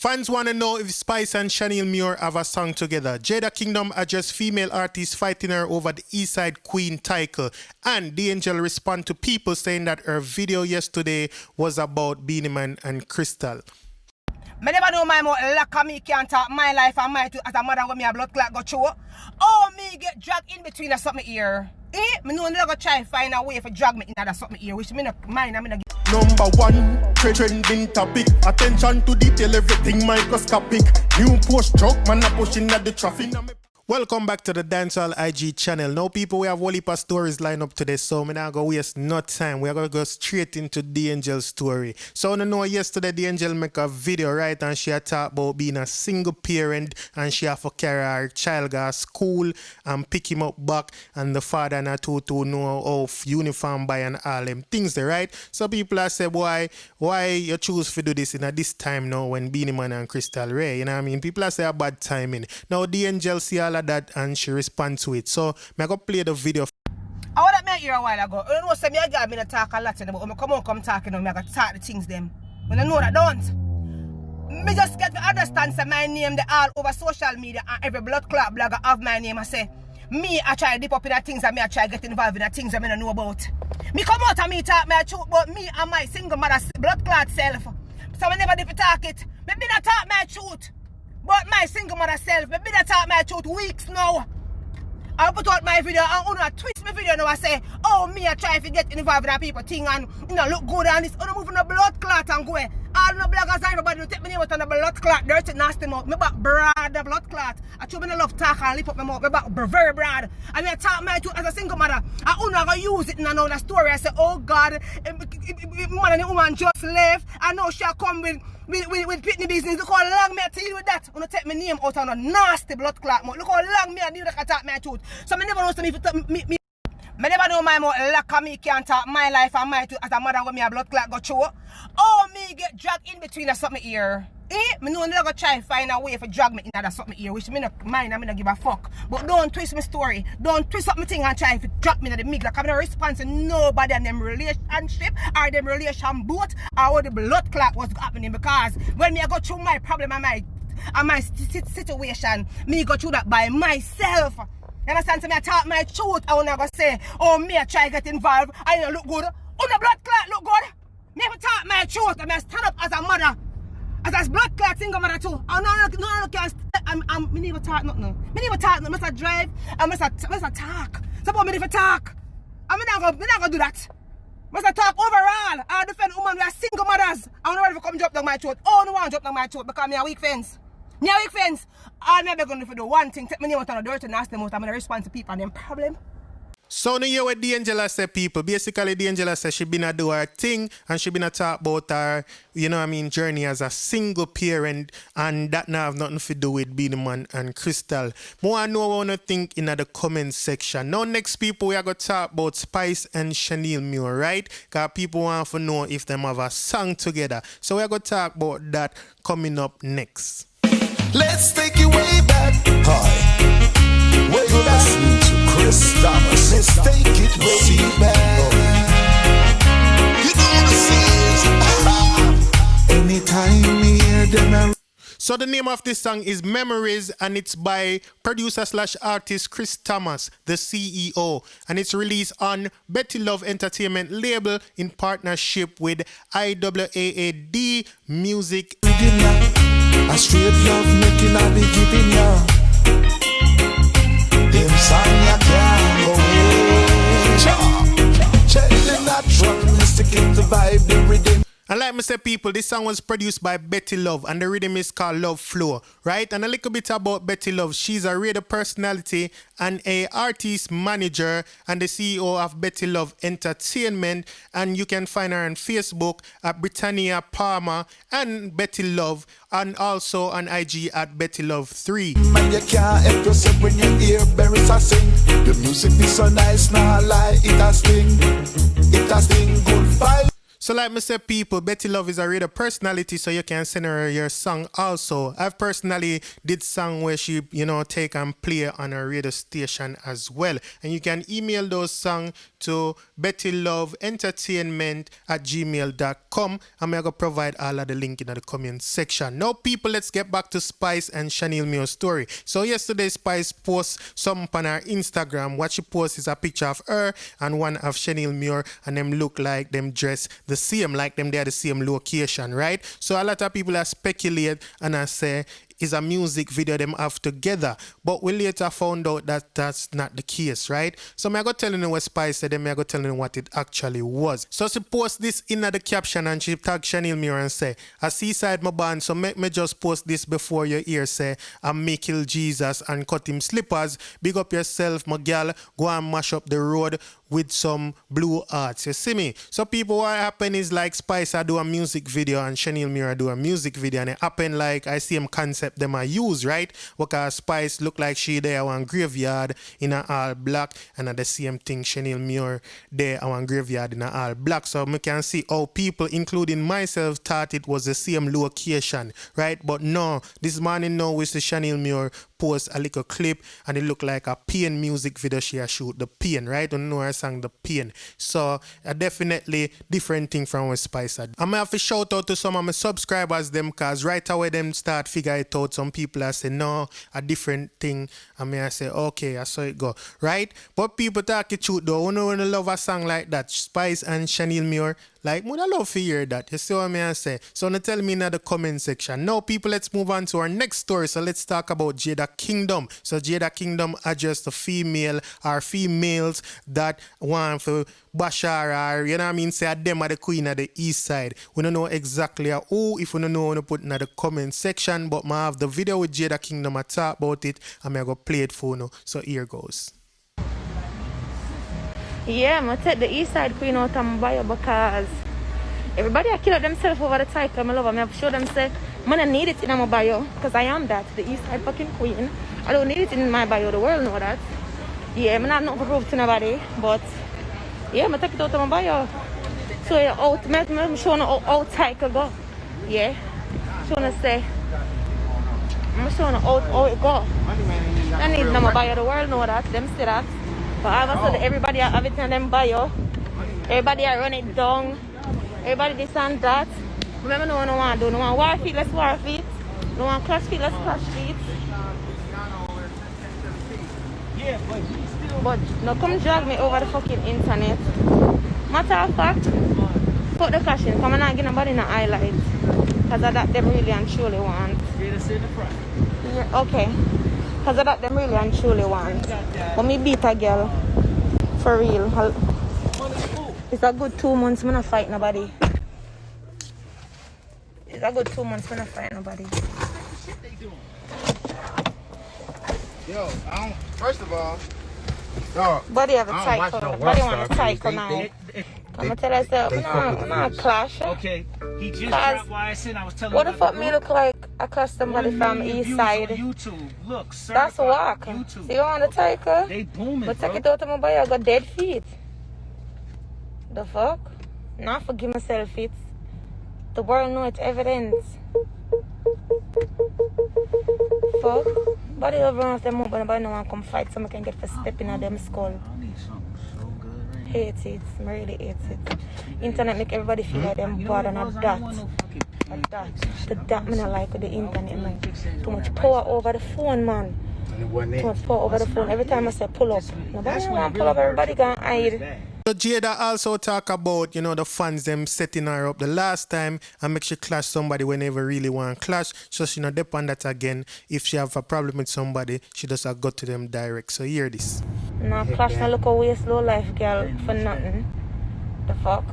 Fans want to know if Spice and Sheniel Muir have a song together. Jada Kingdom addressed female artists fighting her over the Eastside Queen title. And DAngel respond to people saying that her video yesterday was about Beenie Man and Crystal. I never know my more lack of me can't talk my life and my too as a mother when me a blood clot go through. Oh, me get dragged in between a something here. Me know never try find a way for drag me in that something here, which me not mind. I'm gonna Number one, trending topic. Attention to detail, everything microscopic. New post truck, man a pushing at the traffic. Welcome back to the Dancehall IG channel. Now people, we have a whole heap of stories lined up today, so I'm not going to waste no time. We're going to go straight into DAngel's story. So I know yesterday DAngel make a video, right, and she had talked about being a single parent and she have to carry her child to school and pick him up back, and the father and her to know of uniform buy and all them things there, right? So people have said, why you choose to do this in this time now when Beenie Man and Crystal Ray, you know what I mean? People have said a bad timing. Now DAngel see all of that and she responds to it. So I go play the video. I want to hear a while ago. You know, say me a girl me talk a lot, but when I come talking, I got to talk the things them. When I know that don't. Me just get to understand say my name the all over social media and every blood clot blogger have my name. I say me I try to dip up in the things and me I try to get involved in the things that I don't know about. Me come out and me talk my truth about me and my single mother blood clot self. So I never did talk it. Me not talk my truth. But my single mother self, me been talk my truth weeks now. I put out my video and I twist my video now. I say, oh, me I try to get involved in people thing and you know look good and this. I move in the blood clot and go. All the bloggers and everybody will take me name out on the blood clot, dirty nasty mouth. Me back broad the blood clot. I try me no love talk and lip up my mouth. Me back very broad. And me talk my truth as a single mother. I not gonna use it in another story. I say, oh God, man and the woman just left. I know she'll come with Pitney business. Look how long me I deal with that. When I take my name out on a nasty blood clot mouth. Look how long me I deal with that talk my truth. So I never know some if I never know my more lack of me can't talk my life and my too as a mother when me a blood clot go through. Oh, me get dragged in between a something here. Me know never try to find a way for drag me in that something here, which me not mind, I'm not give a fuck. But don't twist my story. Don't twist up my thing and try to drop me in the middle. Like I'm not response to nobody in them relationship or them relation boat or what the blood clot was happening, because when me I go through my problem and my situation, me go through that by myself. You understand? So me I talk my truth. I wanna go say, oh, me I try to get involved. I don't look good. Oh, the blood clot look good. Me ever talk my truth. I stand up as a mother. As a blood clot single mother too. I me never talk nothing. Me never talk nothing. I must drive. I must talk. Suppose me never talk. I'm not gonna do that. Must talk overall. I defend women who are single mothers. I don't want to come drop down my throat. Oh, no one drop down my throat because me a weak fence. Me a weak fence. I'm never going to do one thing. Take me name out on the dirt and ask them out. I'm going to respond to people and them problem. So now you what DAngel say, people. Basically DAngel say she been a do her thing and she been a talk about her, you know what I mean, journey as a single parent, and that now have nothing to do with Beenie Man and Crystal. More I know what I think in the comment section. Now next people we are going to talk about Spice and Sheniel Muir, right? Because people want to know if them have a song together. So we are going to talk about that coming up next. Let's take it way back. Hi. Way back to Chris Thomas. Let's take it way back. You know the scenes. Anytime we hear them. So the name of this song is Memories, and it's by producer/artist Chris Thomas, the CEO, and it's released on Betty Love Entertainment label in partnership with IAAD Music. A straight love making I be giving ya. Them song ya can't go away. Check the natural mystic in the vibe, the rhythm. And like I said, people, this song was produced by Betty Love and the rhythm is called Love Flow, right? And a little bit about Betty Love. She's a radio personality and a artist manager and the CEO of Betty Love Entertainment. And you can find her on Facebook at Britannia Palmer and Betty Love, and also on IG at Betty Love 3. Man, you can't help yourself when you hear berries a sing. The music is so nice, nah lie, it a sting. It a sting, good vibe. So like I said, people, Betty Love is a radio personality, so you can send her your song also. I've personally did song where she, you know, take and play on her radio station as well. And you can email those songs to bettyloveentertainment@gmail.com, and I'm going to provide all of the link in the comment section. Now, people, let's get back to Spice and Sheniel Muir story. So yesterday, Spice posts something on her Instagram. What she posts is a picture of her and one of Sheniel Muir, and them look like them dress the same, like them they're the same location, right? So a lot of people are speculate and I say is a music video them have together, but we later found out that that's not the case, right? So I go telling you what Spice said, and I go telling you what it actually was. So she post this in the caption and she tag Sheniel Muir and say, "A seaside my band, so make me just post this before your ear say, I may kill Jesus and cut him slippers. Big up yourself, my gal. Go and mash up the road with some blue arts." You see me? So people, what happen is like Spice I do a music video and Sheniel Muir do a music video, and it happen like I see him concept them I use, right? Because Spice look like she there on graveyard in a all black, and at the same thing Sheniel Muir there on graveyard in a all black. So we can see how people, including myself, thought it was the same location, right? But no, this morning now we see Sheniel Muir post a little clip and it looked like a Pain music video she a shoot, the Pain, right? Don't know her song, the Pain. So definitely different thing from what Spice had. I'm gonna have to shout out to some of my subscribers them, cause right away them start figure it out. Some people I say no, a different thing. I mean I say okay, I saw it go, right? But people talk it truth though. When you love a song like that, Spice and Sheniel Muir, like, would I love to hear that? You see what I say? So now tell me in the comment section. Now, people, let's move on to our next story. So let's talk about Jada Kingdom. So Jada Kingdom addressed the female or females that want for Bashar, or, you know what I mean, say them are the queen of the east side. We don't know exactly who. If we don't know, we put in the comment section. But I have the video with Jada Kingdom. I talk about it. I'm going to play it for you. So here goes. Yeah, I'm going to take the east side queen out of my bio because everybody I kill themselves over the title. I love them. I have to show them say, I don't need it in my bio because I am that, the east side fucking queen. I don't need it in my bio. The world know that. Yeah, I'm not nothing to prove to nobody, but yeah, I'm going to take it out of my bio. So yeah, I'm showing how title go. Yeah, showing say, I'm showing how it go. I need it in my bio. The world know that. Them say that. But all of a sudden, everybody have it in them bio. Everybody are run it down. Everybody this and that. Remember, no one want to do. No one war feet, let's war feet. No one clash feet, let's clash feet. But no, come drag me over the fucking internet. Matter of fact, put the clashing. Come on, I get nobody in the highlight. Because of that, they really and truly want. Yeah, okay. Because of that, them really and truly want. But me beat a girl. For real. It's a good 2 months when I fight nobody. It's a good 2 months when I fight nobody. Yo, first of all, dog, Body have a tight now. Body want a tight now. I'm tell us that I'm not a clash. Okay, he just dropped why I said I was telling what the fuck me look like I clash somebody from east side? YouTube, look, that's a walk. YouTube. See you want the tiger? They booming, but take it out of my body, I got dead feet. The fuck? Not forgive myself it. The world know it's evidence. Fuck. Body over off them up when nobody no one come fight so I can get for stepping on them skull. I need something so good right Hate it. I really hate it. Internet make everybody feel like them bad and a that. The that me not like with the internet, man. Too much power over the phone, man. Too much power over the phone. Every time I say pull up, nobody want to pull up, everybody gonna hide. So Jada also talk about, you know, the fans them setting her up the last time and make she clash somebody whenever really want to clash. So she not depend that again. If she have a problem with somebody, she just go to them direct. So hear this. No, clash no look a waste low life girl for nothing. The fuck?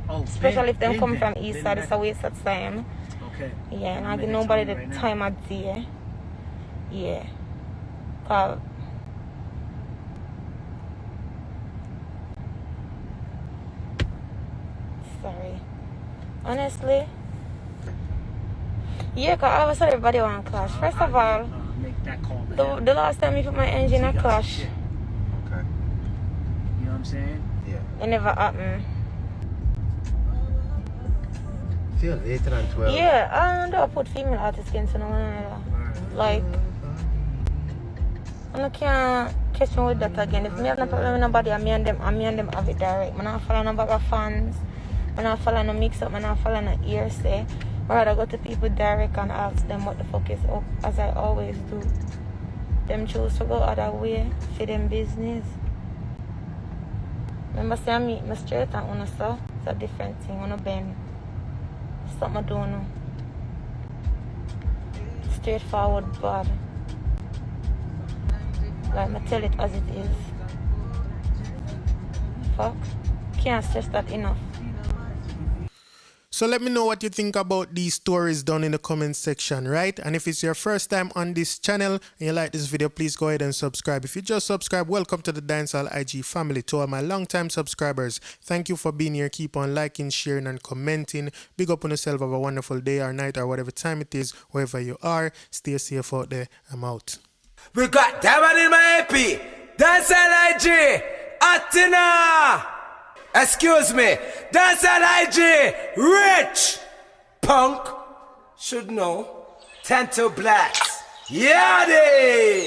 Oh, especially if them come from east side, it's a waste of time. Okay. Yeah, and I give nobody the time of day. Yeah. Cause sorry. Honestly. Yeah, cause all of a sudden everybody want to clash. First of all, the last time you put my engine in a clash. Okay. You know what I'm saying? Yeah. It never happened. Feel later than 12. Yeah, I don't put female artists against no one either. Like, I can't catch me with that again. If me have no problem with nobody, and me and them have it direct. I not follow no bag of fans. I not follow no mix up. I not follow no hearsay. I rather go to people direct and ask them what the fuck is up, as I always do. Them choose to go other way for them business. Remember say I meet me straight and uno so it's a different thing, uno bend. Something I don't know. Straightforward bad. Like I tell it as it is. Fuck. Can't stress that enough. So let me know what you think about these stories down in the comment section, right? And if it's your first time on this channel and you like this video, please go ahead and subscribe. If you just subscribe, welcome to the Dancehall IG family. To all my long-time subscribers, thank you for being here. Keep on liking, sharing, and commenting. Big up on yourself. Have a wonderful day or night or whatever time it is, wherever you are. Stay safe out there. I'm out. We got Diamond in my AP. Dancehall IG. Atina. Excuse me. Dancehall IG. Rich. Punk. Should know. Tento Blacks. Yadi.